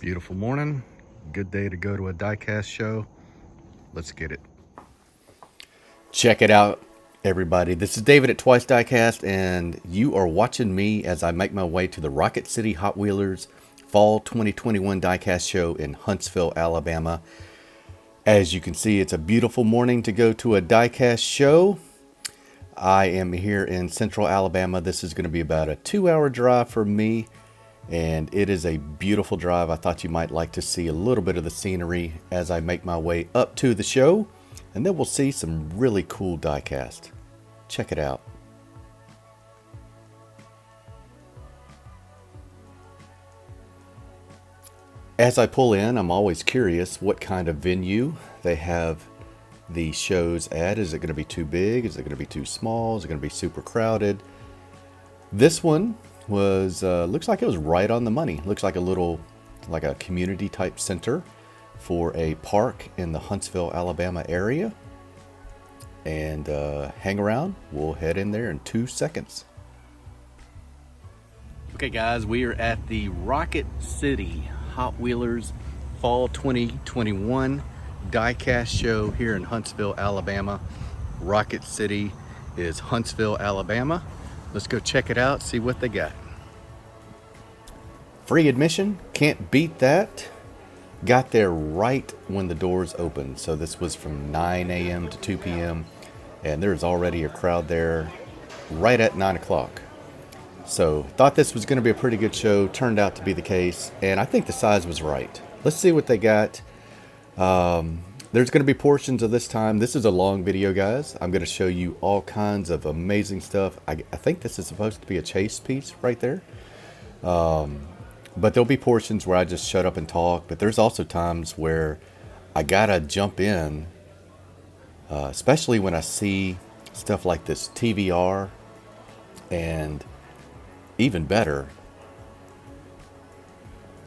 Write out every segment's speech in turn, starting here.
Beautiful morning. Good day to go to a diecast show. Let's get it. Check it out, everybody. This is David at TWYCE Diecast, and you are watching me as I make my way to the Rocket City Hot Wheelers Fall 2021 Diecast show in Huntsville, Alabama. As you can see, it's a beautiful morning to go to a diecast show. I am here in Central Alabama. This is going to be about a 2-hour drive for me. And it is a beautiful drive. I thought you might like to see a little bit of the scenery as I make my way up to the show. And then we'll see some really cool diecast. Check it out. As I pull in, I'm always curious what kind of venue they have the shows at. Is it going to be too big? Is it going to be too small? Is it going to be super crowded? This one was looks like it was right on the money. Looks like a community type center for a park in the Huntsville, Alabama area. And hang around. We'll head in there in 2 seconds. Okay guys, we are at the Rocket City Hot Wheelers Fall 2021 diecast show here in Huntsville, Alabama. Rocket City is Huntsville, Alabama. Let's go check it out, see what they got. Free admission, can't beat that. Got there right when the doors opened. So this was from 9 a.m. to 2 p.m. And there's already a crowd there right at 9 o'clock. So thought this was going to be a pretty good show. Turned out to be the case. And I think the size was right. Let's see what they got. There's going to be portions of this time. This is a long video, guys. I'm going to show you all kinds of amazing stuff. I think this is supposed to be a chase piece right there. But there'll be portions where I just shut up and talk. But there's also times where I got to jump in, especially when I see stuff like this TVR. And even better,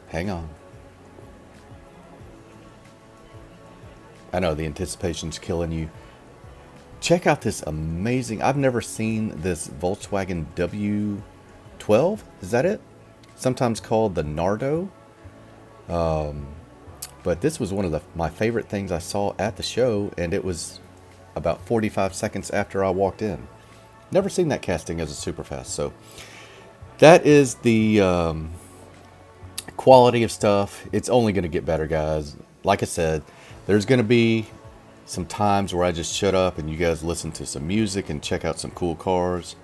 hang on. I know the anticipation's killing you. Check out this amazing, I've never seen this Volkswagen W12. Is that it? Sometimes called the Nardo. But this was one of my favorite things I saw at the show, and it was about 45 seconds after I walked in. Never seen that casting as a Superfast. So that is the quality of stuff. It's only going to get better, guys. Like I said, there's going to be some times where I just shut up and you guys listen to some music and check out some cool cars.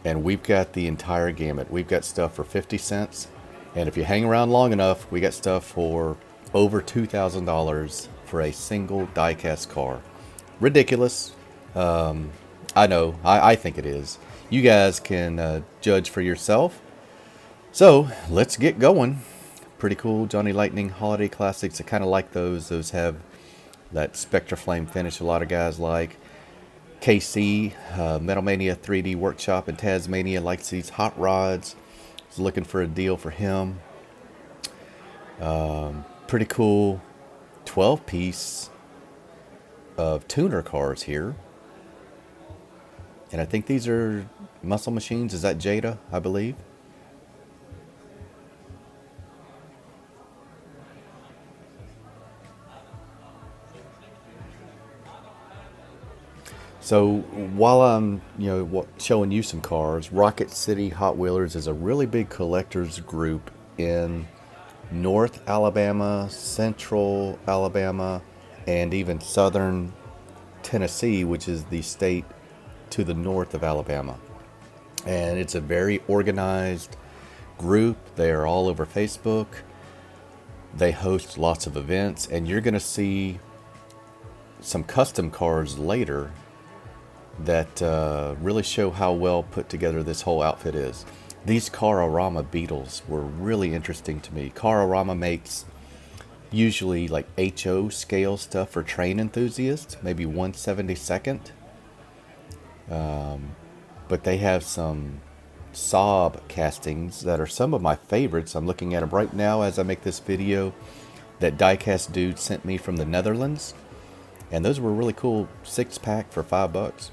And we've got the entire gamut. We've got stuff for 50 cents. And if you hang around long enough, we got stuff for over $2,000 for a single diecast car. Ridiculous. I know. I think it is. You guys can judge for yourself. So let's get going. Pretty cool Johnny Lightning Holiday Classics. I kind of like those. Those have that Spectra Flame finish a lot of guys like. KC, Metal Mania 3D Workshop in Tasmania likes these hot rods. Was looking for a deal for him. Pretty cool 12-piece of tuner cars here. And I think these are Muscle Machines. Is that Jada, I believe? So while I'm, showing you some cars, Rocket City Hot Wheelers is a really big collectors group in North Alabama, Central Alabama, and even Southern Tennessee, which is the state to the north of Alabama. And it's a very organized group. They are all over Facebook. They host lots of events, and you're going to see some custom cars later that really show how well put together this whole outfit is. These Carorama Beetles were really interesting to me. Carorama makes usually like HO scale stuff for train enthusiasts, maybe 1/72. But they have some Saab castings that are some of my favorites. I'm looking at them right now as I make this video. That diecast dude sent me from the Netherlands. And those were really cool 6-pack for $5.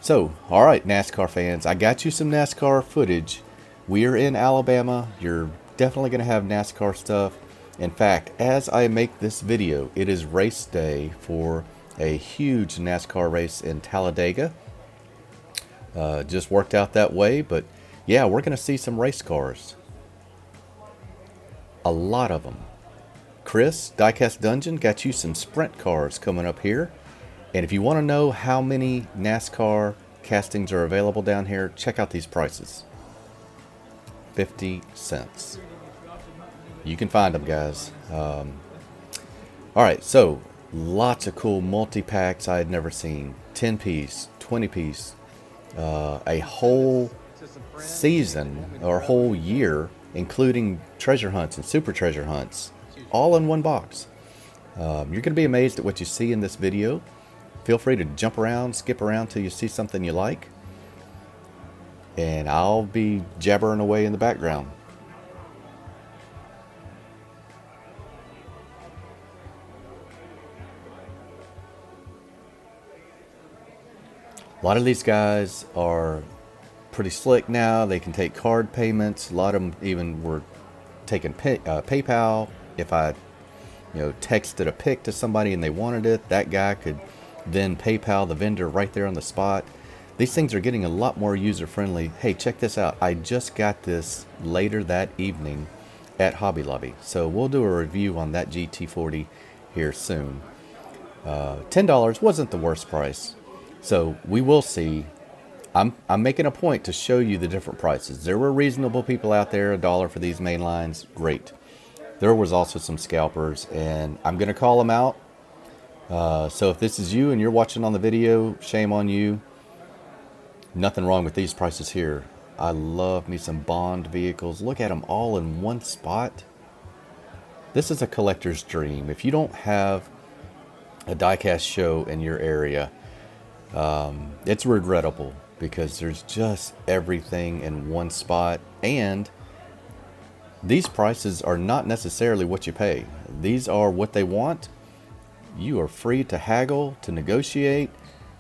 So, alright NASCAR fans, I got you some NASCAR footage. We are in Alabama. You're definitely going to have NASCAR stuff. In fact, as I make this video, it is race day for a huge NASCAR race in Talladega. Just worked out that way, but yeah, we're going to see some race cars. A lot of them. Chris, Diecast Dungeon, got you some sprint cars coming up here. And if you want to know how many NASCAR castings are available down here, check out these prices. 50 cents. You can find them, guys. Alright, so lots of cool multi-packs I had never seen. 10-piece, 20-piece, a whole season or whole year, including treasure hunts and super treasure hunts, all in one box. You're going to be amazed at what you see in this video. Feel free to jump around, skip around till you see something you like, and I'll be jabbering away in the background. A lot of these guys are pretty slick now. They can take card payments. A lot of them even were taking PayPal. If I, texted a pic to somebody and they wanted it, that guy could then PayPal the vendor right there on the spot. These things are getting a lot more user-friendly. Hey, check this out. I just got this later that evening at Hobby Lobby. So we'll do a review on that GT40 here soon. $10 wasn't the worst price. So we will see. I'm making a point to show you the different prices. There were reasonable people out there, $1 for these main lines, great. There was also some scalpers, and I'm going to call them out. So if this is you and you're watching on the video, shame on you. Nothing wrong with these prices here. I love me some Bond vehicles. Look at them all in one spot. This is a collector's dream. If you don't have a diecast show in your area, it's regrettable, because there's just everything in one spot, and these prices are not necessarily what you pay. These are what they want. You are free to haggle, to negotiate.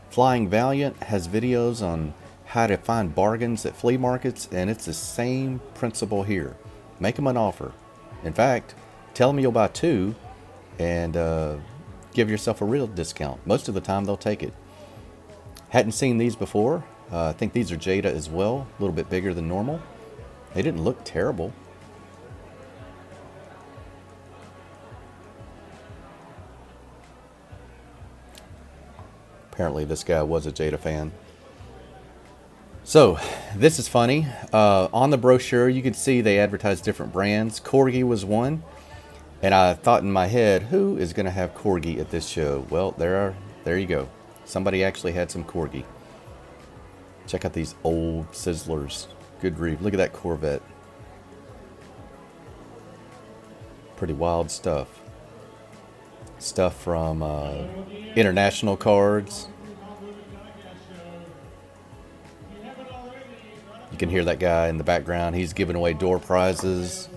Flying Valiant has videos on how to find bargains at flea markets, and it's the same principle here. Make them an offer. In fact, tell them you'll buy two and give yourself a real discount. Most of the time they'll take it. Hadn't seen these before. I think these are Jada as well, a little bit bigger than normal. They didn't look terrible. Apparently this guy was a Jada fan. So, this is funny. On the brochure, you can see they advertise different brands. Corgi was one. And I thought in my head, who is going to have Corgi at this show? Well, there you go. Somebody actually had some Corgi. Check out these old Sizzlers. Good grief. Look at that Corvette. Pretty wild stuff. Stuff from international cards. You can hear that guy in the background. He's giving away door prizes.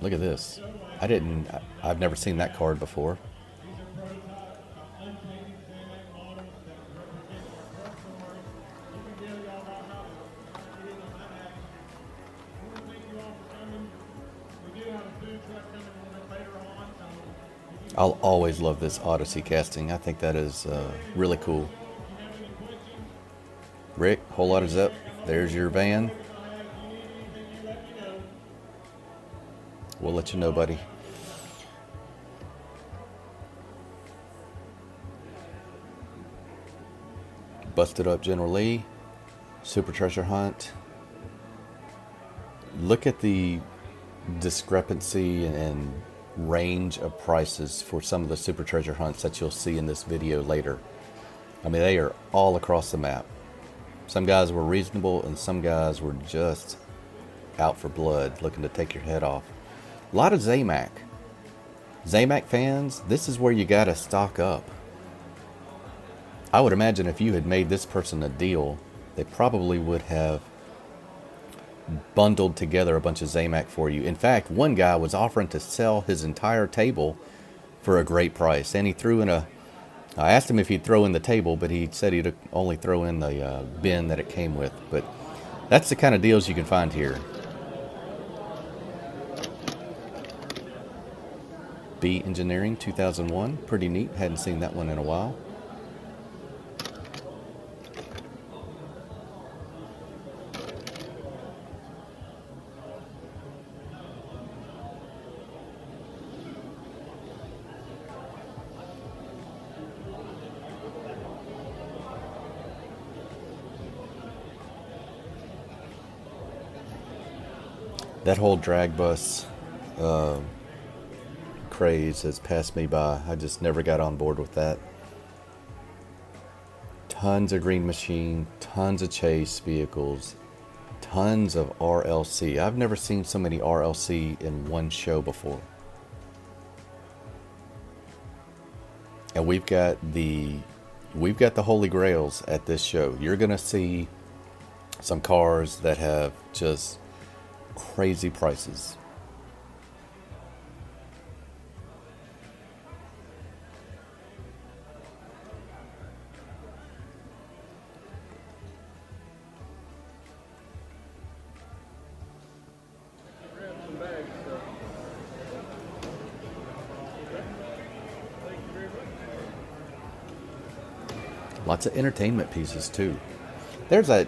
Look at this. I've never seen that card before. I'll always love this Odyssey casting. I think that is really cool. Rick, whole lot of zip. There's your van. We'll let you know, buddy. Busted Up General Lee. Super Treasure Hunt. Look at the discrepancy and range of prices for some of the Super Treasure Hunts that you'll see in this video later. I mean, they are all across the map. Some guys were reasonable and some guys were just out for blood, looking to take your head off. A lot of Zamac. Zamac fans, this is where you gotta stock up. I would imagine if you had made this person a deal, they probably would have bundled together a bunch of Zamac for you. In fact, one guy was offering to sell his entire table for a great price, and he threw in a I asked him if he'd throw in the table, but he said he'd only throw in the bin that it came with. But that's the kind of deals you can find here. B Engineering 2001, pretty neat. Hadn't seen that one in a while. That whole drag bus craze has passed me by. I just never got on board with that. Tons of Green Machine, tons of chase vehicles, tons of RLC. I've never seen so many RLC in one show before. And we've got the holy grails at this show. You're gonna see some cars that have just crazy prices. Lots of entertainment pieces too. There's that.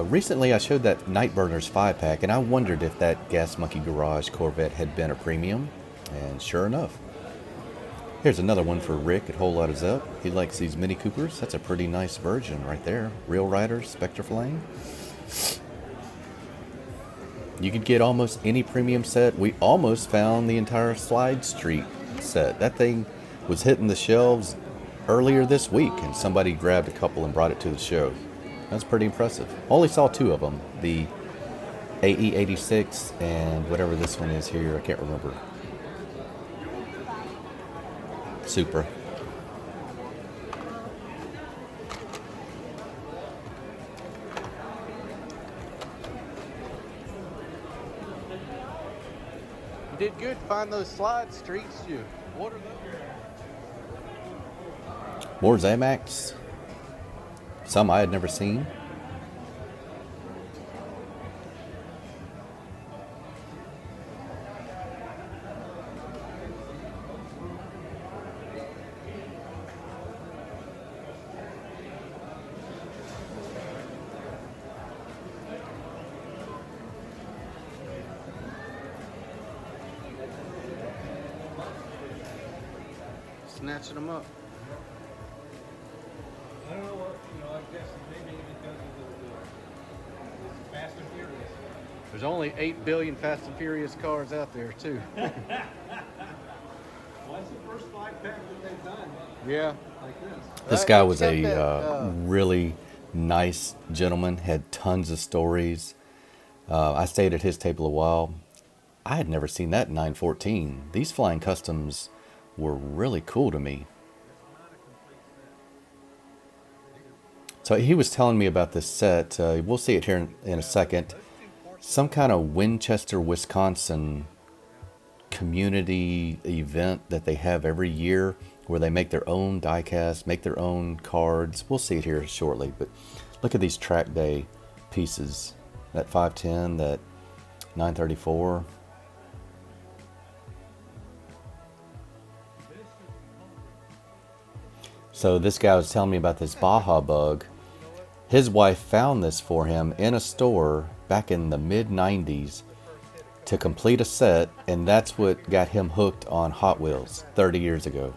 Recently, I showed that Nightburners 5-pack, and I wondered if that Gas Monkey Garage Corvette had been a premium, and sure enough. Here's another one for Rick at Whole Lotta Zep. He likes these Mini Coopers. That's a pretty nice version right there. Real Riders, Spectre Flame. You could get almost any premium set. We almost found the entire Slide Street set. That thing was hitting the shelves earlier this week, and somebody grabbed a couple and brought it to the show. That's pretty impressive. Only saw two of them, the AE86 and whatever this one is here, I can't remember. Supra. You did good to find those Slide Streets. You ordered them. More Zamax. Some I had never seen. Snatching them up. I don't know what, I guess maybe because of the Fast and Furious. There's only 8 billion Fast and Furious cars out there, too. Well, that's the first 5-pack that they've done. Yeah. Like this. This guy It's was got a that, really nice gentleman, had tons of stories. I stayed at his table a while. I had never seen that in 914. These Flying Customs were really cool to me. So he was telling me about this set. We'll see it here in a second. Some kind of Winchester, Wisconsin community event that they have every year where they make their own diecast, make their own cards. We'll see it here shortly, but look at these track day pieces. That 510, that 934. So this guy was telling me about this Baja Bug. His wife found this for him in a store back in the mid-90s to complete a set, and that's what got him hooked on Hot Wheels 30 years ago.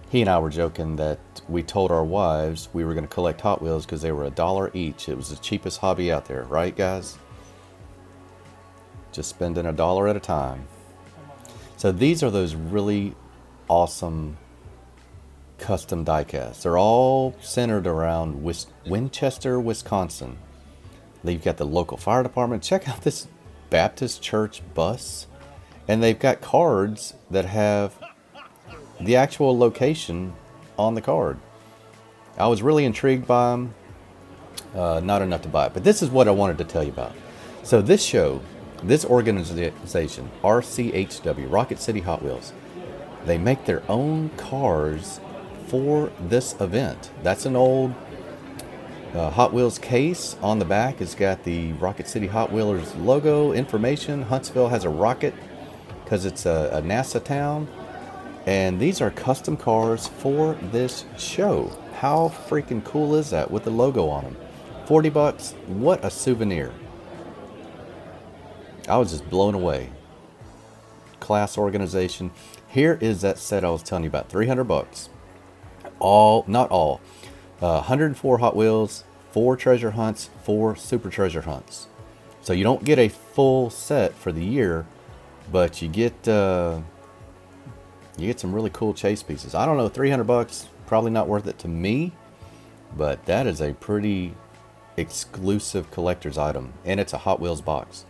He and I were joking that we told our wives we were going to collect Hot Wheels because they were $1 each. It was the cheapest hobby out there, right guys? Just spending $1 at a time. So these are those really awesome custom diecasts. They're all centered around Winchester, Wisconsin. You've got the local fire department. Check out this Baptist church bus. And they've got cards that have the actual location on the card. I was really intrigued by them. Not enough to buy it. But this is what I wanted to tell you about. So this show, this organization, RCHW, Rocket City Hot Wheels, They make their own cars for this event. That's an old Hot Wheels case. On the back, it's got the Rocket City Hot Wheelers logo, information. Huntsville has a rocket because it's a NASA town. And these are custom cars for this show. How freaking cool is that with the logo on them? 40 bucks. What a souvenir. I was just blown away. Class organization. Here is that set I was telling you about. 300 bucks. All, not all. 104 Hot Wheels, 4 treasure hunts, 4 super treasure hunts. So you don't get a full set for the year, but you get some really cool chase pieces. I don't know, 300 bucks, probably not worth it to me, but that is a pretty exclusive collector's item, and it's a Hot Wheels box.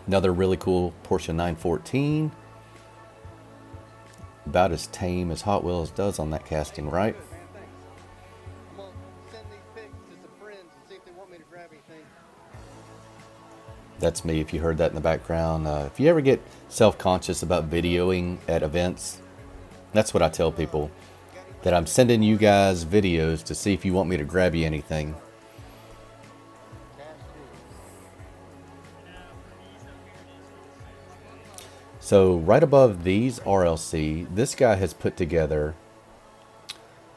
Another really cool Porsche 914. About as tame as Hot Wheels does on that casting, right? Good, man, thanks. I'm gonna send these pics to some friends and see if they want me to grab anything. That's me, if you heard that in the background. If you ever get self-conscious about videoing at events, that's what I tell people. That I'm sending you guys videos to see if you want me to grab you anything. So right above these RLC, this guy has put together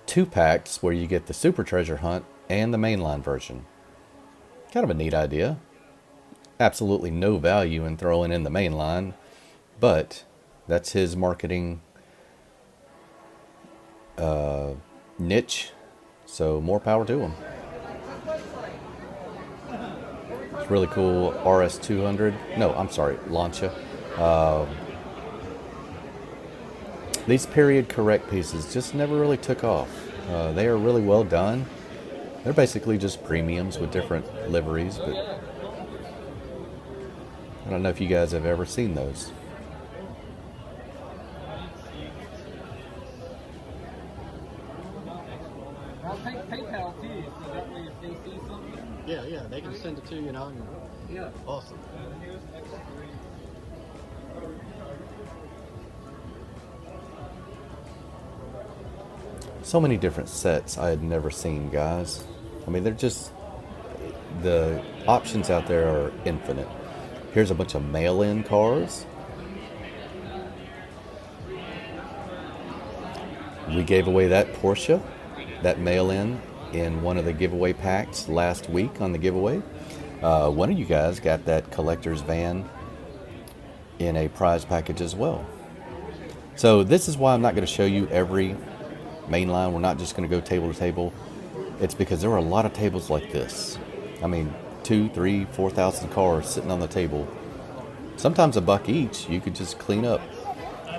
2 packs where you get the Super Treasure Hunt and the mainline version. Kind of a neat idea. Absolutely no value in throwing in the mainline, but that's his marketing niche, so more power to him. It's really cool RS200. No, I'm sorry, Lancia. These period correct pieces just never really took off. They are really well done. They're basically just premiums with different liveries, but I don't know if you guys have ever seen those. I'll take PayPal too, so that way if they see something. Yeah, they can send it to you, you know. And Yeah. awesome. Here's extra three. So many different sets I had never seen, guys. I mean, they're just, the options out there are infinite. Here's a bunch of mail-in cars. We gave away that Porsche, that mail-in one of the giveaway packs last week on the giveaway. One of you guys got that collector's van in a prize package as well. So this is why I'm not going to show you every mainline. We're not just going to go table to table. It's because there are a lot of tables like this. I mean, 2,000, 3,000, 4,000 cars sitting on the table. Sometimes $1 each. You could just clean up.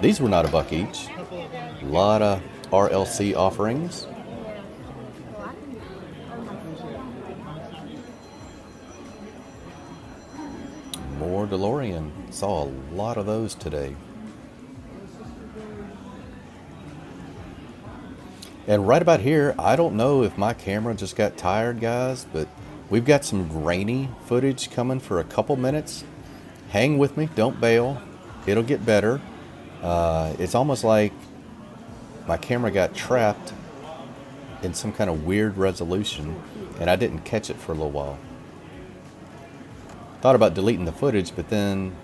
These were not $1 each. A lot of RLC offerings. More DeLorean. Saw a lot of those today. And right about here, I don't know if my camera just got tired, guys, but we've got some grainy footage coming for a couple minutes. Hang with me, don't bail. It'll get better. It's almost like my camera got trapped in some kind of weird resolution, and I didn't catch it for a little while. Thought about deleting the footage, but then,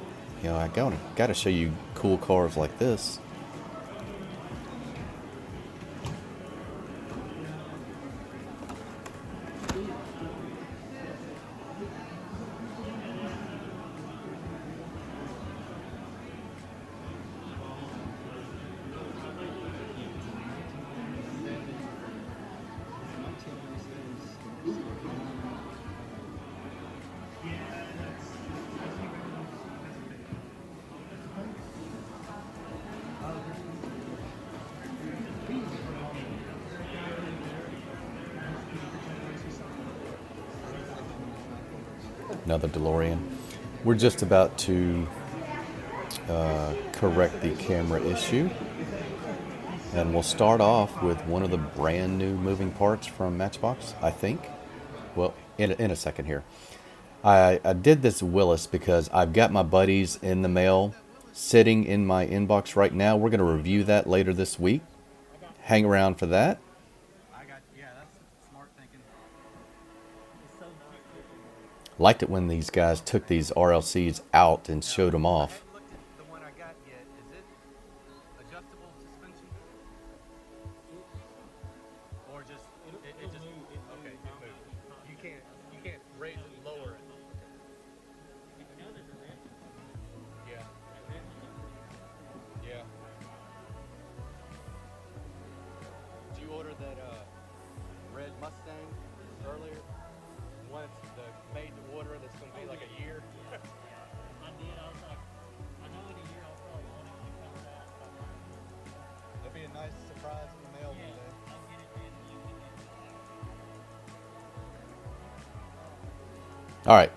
you know, I got to show you cool cars like this. Another DeLorean. We're just about to correct the camera issue, and we'll start off with one of the brand new moving parts from Matchbox, I think. Well, in a second here. I did this Willis because I've got my buddies in the mail sitting in my inbox right now. We're going to review that later this week. Hang around for that. Yeah, that's smart thinking. Liked it when these guys took these RLCs out and showed them off. I haven't looked at the one I got yet. Is it adjustable suspension? Or just it just okay, it moves. You can't raise it, lower it. Yeah. Yeah. Did you order that red Mustang earlier? One that's the made to order that's gonna be like a year. That'd be a nice surprise in the mail one day. All right.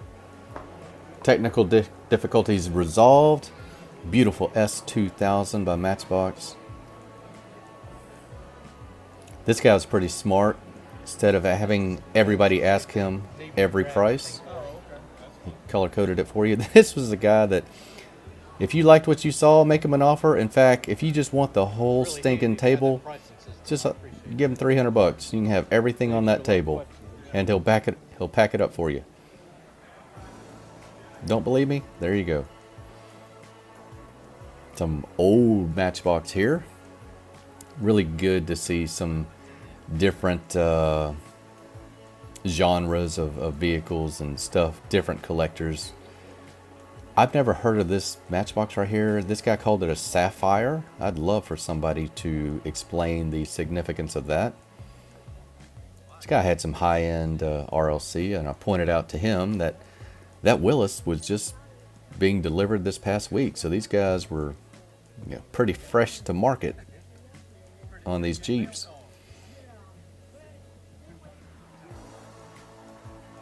Technical difficulties resolved. Beautiful S2000 by Matchbox. This guy was pretty smart. Instead of having everybody ask him every price, he color-coded it for you. This was the guy that, if you liked what you saw, make him an offer. In fact, if you just want the whole stinking table, just give him $300. You can have everything on that table, and he'll pack it up for you. Don't believe me? There you go. Some old Matchbox here. Really good to see some different genres of vehicles and stuff, different collectors. I've never heard of this Matchbox right here. This guy called it a Sapphire. I'd love for somebody to explain the significance of that. This guy had some high-end RLC, and I pointed out to him that Willis was just being delivered this past week. So these guys were, you know, pretty fresh to market on these Jeeps.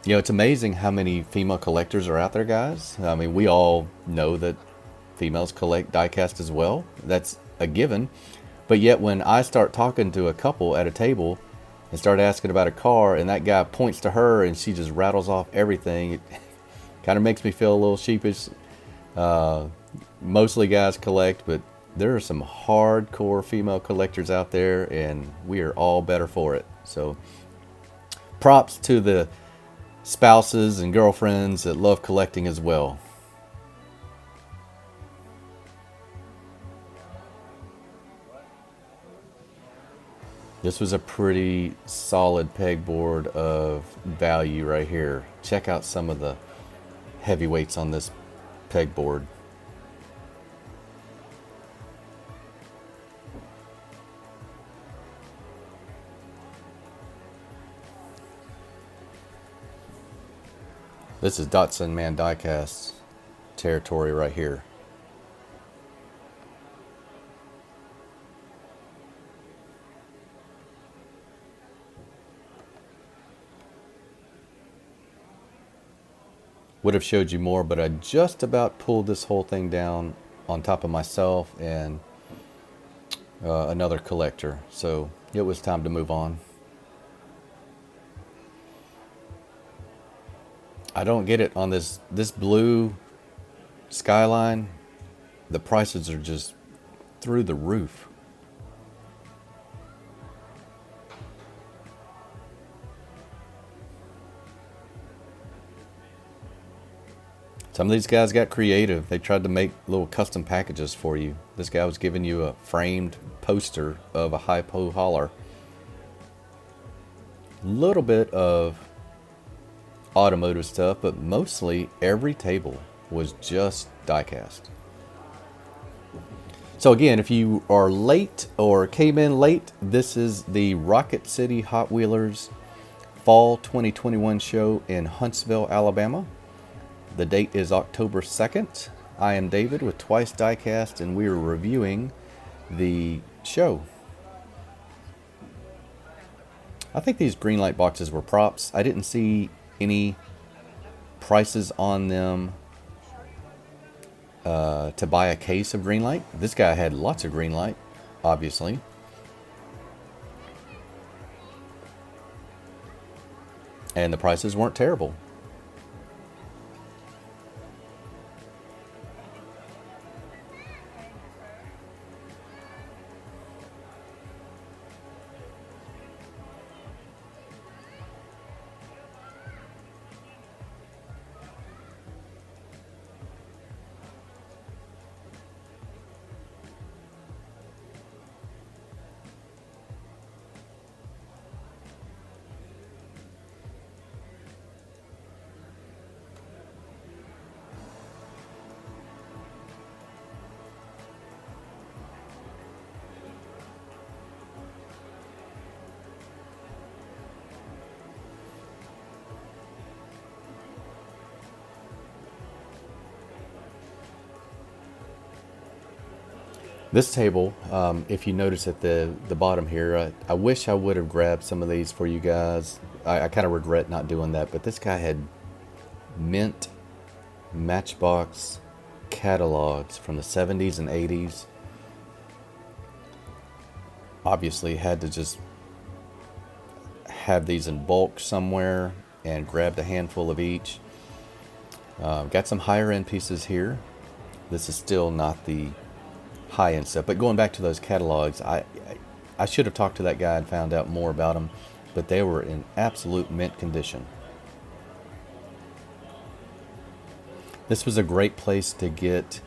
You know, it's amazing how many female collectors are out there, guys. I mean, we all know that females collect diecast as well. That's a given. But yet when I start talking to a couple at a table and start asking about a car, and that guy points to her and she just rattles off everything, it kind of makes me feel a little sheepish. Mostly guys collect, but there are some hardcore female collectors out there, and we are all better for it. So props to the spouses and girlfriends that love collecting as well. This was a pretty solid pegboard of value right here. Check out some of the heavyweights on this pegboard. This is Datsun Man Diecast territory right here. Would have showed you more, but I just about pulled this whole thing down on top of myself and another collector. So it was time to move on. I don't get it on this blue Skyline. The prices are just through the roof. Some of these guys got creative. They tried to make little custom packages for you. This guy was giving you a framed poster of a hypo hauler. Little bit of automotive stuff, but mostly every table was just diecast. So again, if you are late or came in late, this is the Rocket City Hot Wheelers Fall 2021 show in Huntsville, Alabama. The date is October 2nd. I am David with TWYCE Diecast, and we are reviewing the show. I think these green light boxes were props. I didn't see any prices on them to buy a case of green light. This guy had lots of green light, obviously. And the prices weren't terrible. This table, if you notice at the bottom here, I wish I would have grabbed some of these for you guys. I kind of regret not doing that, but this guy had mint Matchbox catalogs from the 70s and 80s. Obviously had to just have these in bulk somewhere and grabbed a handful of each. Got some higher end pieces here. This is still not the high end stuff, but going back to those catalogs, I should have talked to that guy and found out more about them, but they were in absolute mint condition. This was a great place to get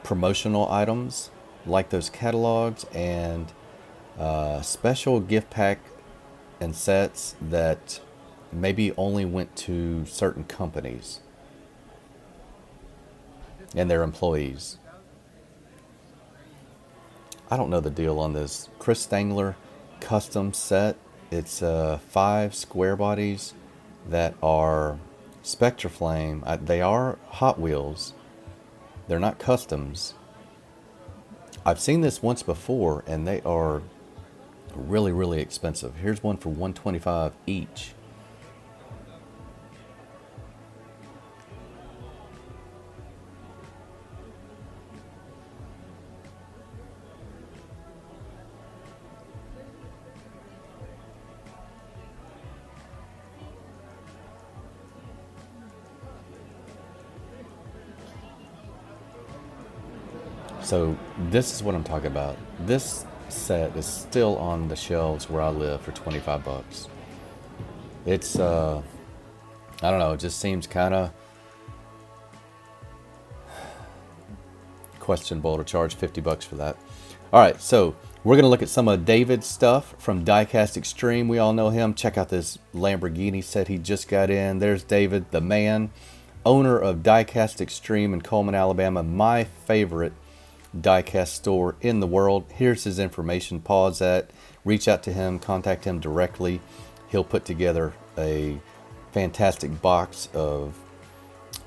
promotional items like those catalogs and special gift pack and sets that maybe only went to certain companies and their employees. I don't know the deal on this Chris Stangler custom set. It's 5 square bodies that are Spectraflame. They are Hot Wheels. They're not customs. I've seen this once before, and they are really, really expensive. Here's one for $125 each. So this is what I'm talking about. This set is still on the shelves where I live for 25 bucks. It's I don't know, it just seems kind of questionable to charge 50 bucks for that. All right, so we're going to look at some of David's stuff from Diecast Extreme. We all know him. Check out this Lamborghini set he just got in. There's David, the man, owner of Diecast Extreme in Coleman, Alabama. My favorite diecast store in the world. Here's his information. Pause that, reach out to him, contact him directly. He'll put together a fantastic box of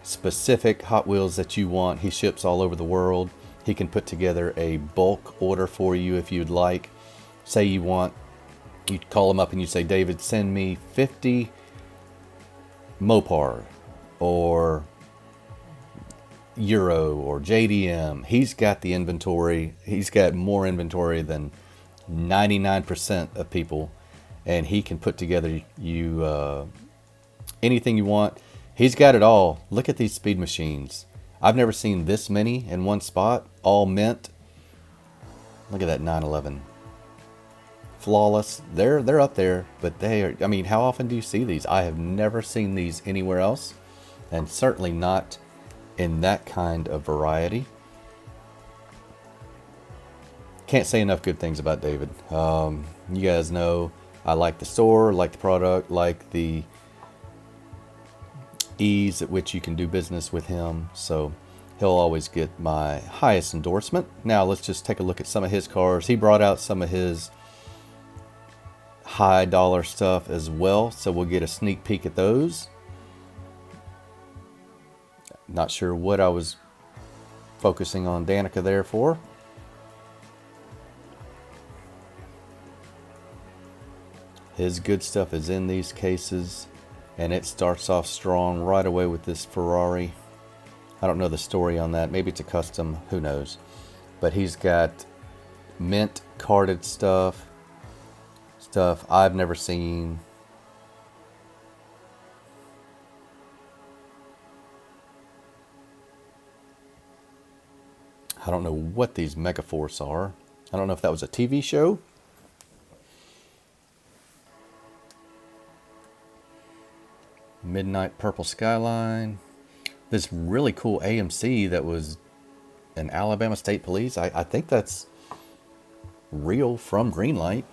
specific Hot Wheels that you want. He ships all over the world. He can put together a bulk order for you if you'd like. Say you call him up and you say, David, send me 50 Mopar or Euro or JDM. He's got the inventory. He's got more inventory than 99% of people, and he can put together anything you want. He's got it all. Look at these speed machines. I've never seen this many in one spot, all mint. Look at that 911. Flawless. They're up there, but they are, I mean, how often do you see these? I have never seen these anywhere else, and certainly not in that kind of variety. Can't say enough good things about David. You guys know I like the store, like the product, like the ease at which you can do business with him. So he'll always get my highest endorsement. Now let's just take a look at some of his cars. He brought out some of his high dollar stuff as well, so we'll get a sneak peek at those. Not sure what I was focusing on Danica there for. His good stuff is in these cases, and it starts off strong right away with this Ferrari. I don't know the story on that. Maybe it's a custom, who knows. But he's got mint carded stuff I've never seen. I don't know what these Megaforce are. I don't know if that was a TV show. Midnight Purple Skyline. This really cool AMC that was an Alabama State Police. I think that's real from Greenlight.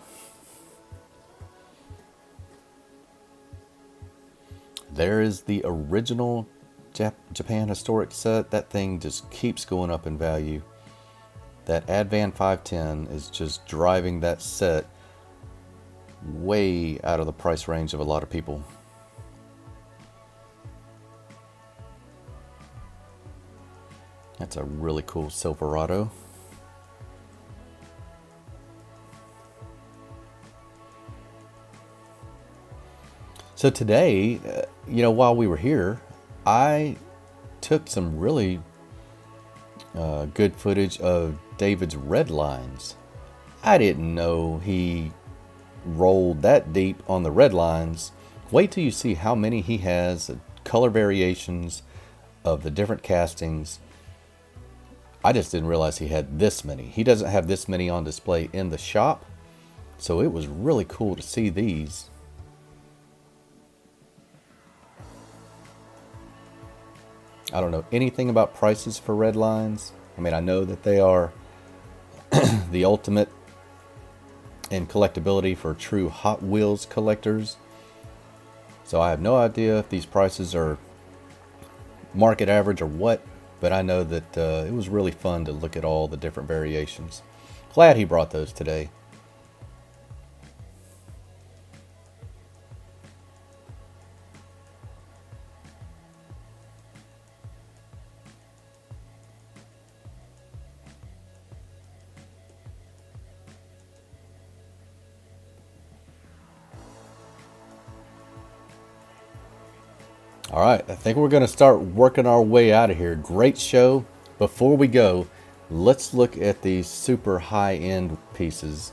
There is the original Japan Historic set. That thing just keeps going up in value. That Advan 510 is just driving that set way out of the price range of a lot of people. That's a really cool Silverado. So today, while we were here, I took some really good footage of David's red lines. I didn't know he rolled that deep on the red lines. Wait till you see how many he has, the color variations of the different castings. I just didn't realize he had this many. He doesn't have this many on display in the shop, so it was really cool to see these. I don't know anything about prices for red lines. I mean, I know that they are the ultimate in collectability for true Hot Wheels collectors. So I have no idea if these prices are market average or what, but I know that it was really fun to look at all the different variations. Glad he brought those today. All right, I think we're going to start working our way out of here. Great show. Before we go, let's look at these super high-end pieces,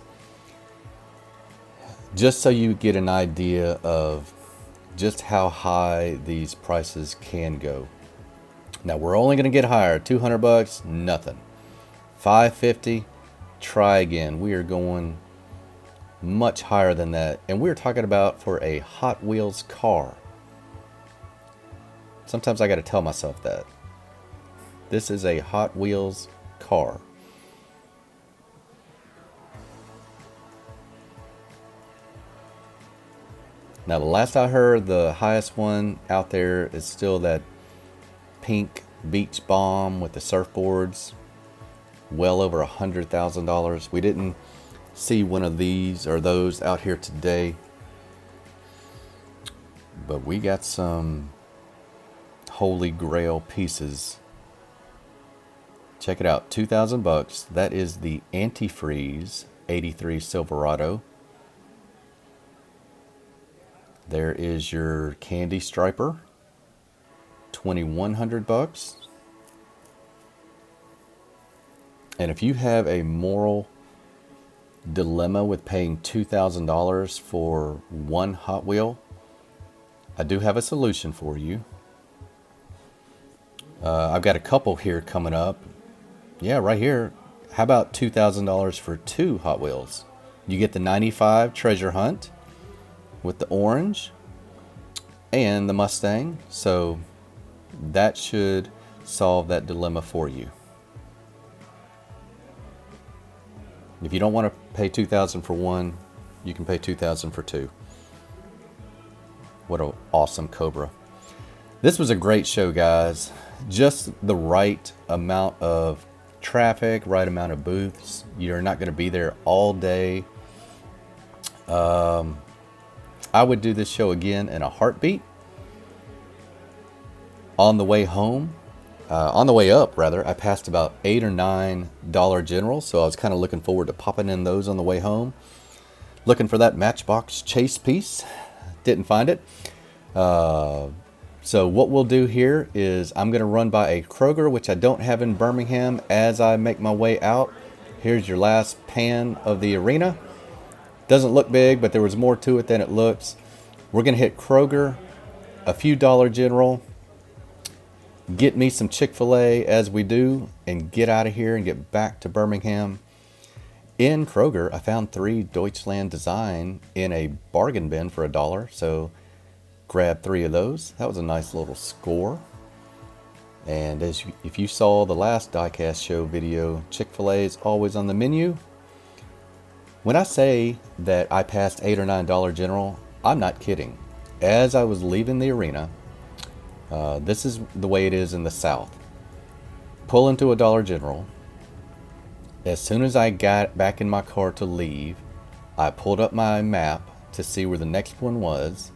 just so you get an idea of just how high these prices can go. Now, we're only going to get higher. $200, nothing. $550, try again. We are going much higher than that, and we're talking about for a Hot Wheels car. Sometimes I got to tell myself that. This is a Hot Wheels car. Now, the last I heard, the highest one out there is still that pink beach bomb with the surfboards. Well over $100,000. We didn't see one of these or those out here today. But we got some Holy Grail pieces. Check it out, $2,000. That is the Antifreeze 83 Silverado. There is your Candy Striper, $2,100. And if you have a moral dilemma with paying $2,000 for one Hot Wheel, I do have a solution for you. I've got a couple here coming up. Yeah, right here. How about $2,000 for two Hot Wheels? You get the 95 Treasure Hunt with the orange and the Mustang. So that should solve that dilemma for you. If you don't want to pay $2,000 for one, you can pay $2,000 for two. What an awesome Cobra. This was a great show, guys. Just the right amount of traffic, right amount of booths. You're not going to be there all day. I would do this show again in a heartbeat. On the way home, on the way up rather, I passed about $8 or $9 Dollar General, so I was kind of looking forward to popping in those on the way home. Looking for that Matchbox Chase piece. Didn't find it. So what we'll do here is I'm going to run by a Kroger, which I don't have in Birmingham, as I make my way out. Here's your last pan of the arena. Doesn't look big, but there was more to it than it looks. We're going to hit Kroger, a few Dollar General, get me some Chick-fil-A as we do, and get out of here and get back to Birmingham. In Kroger, I found 3 Deutschland Design in a bargain bin for $1, so grab 3 of those. That was a nice little score. And if you saw the last Diecast show video, Chick-fil-A is always on the menu. When I say that I passed $8 or $9 Dollar General, I'm not kidding. As I was leaving the arena, this is the way it is in the South. Pull into a Dollar General. As soon as I got back in my car to leave, I pulled up my map to see where the next one was.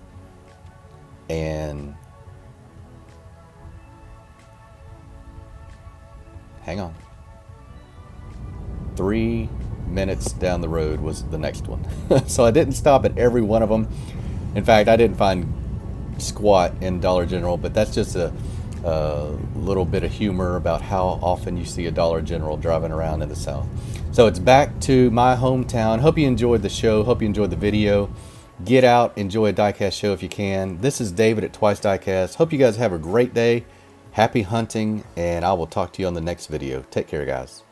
And hang on, 3 minutes down the road was the next one. So I didn't stop at every one of them. In fact, I didn't find squat in Dollar General, but that's just a little bit of humor about how often you see a Dollar General driving around in the South. So it's back to my hometown. Hope you enjoyed the show. Hope you enjoyed the video. Get out, enjoy a diecast show if you can. This is David at TWYCE Diecast. Hope you guys have a great day. Happy hunting, and I will talk to you on the next video. Take care, guys.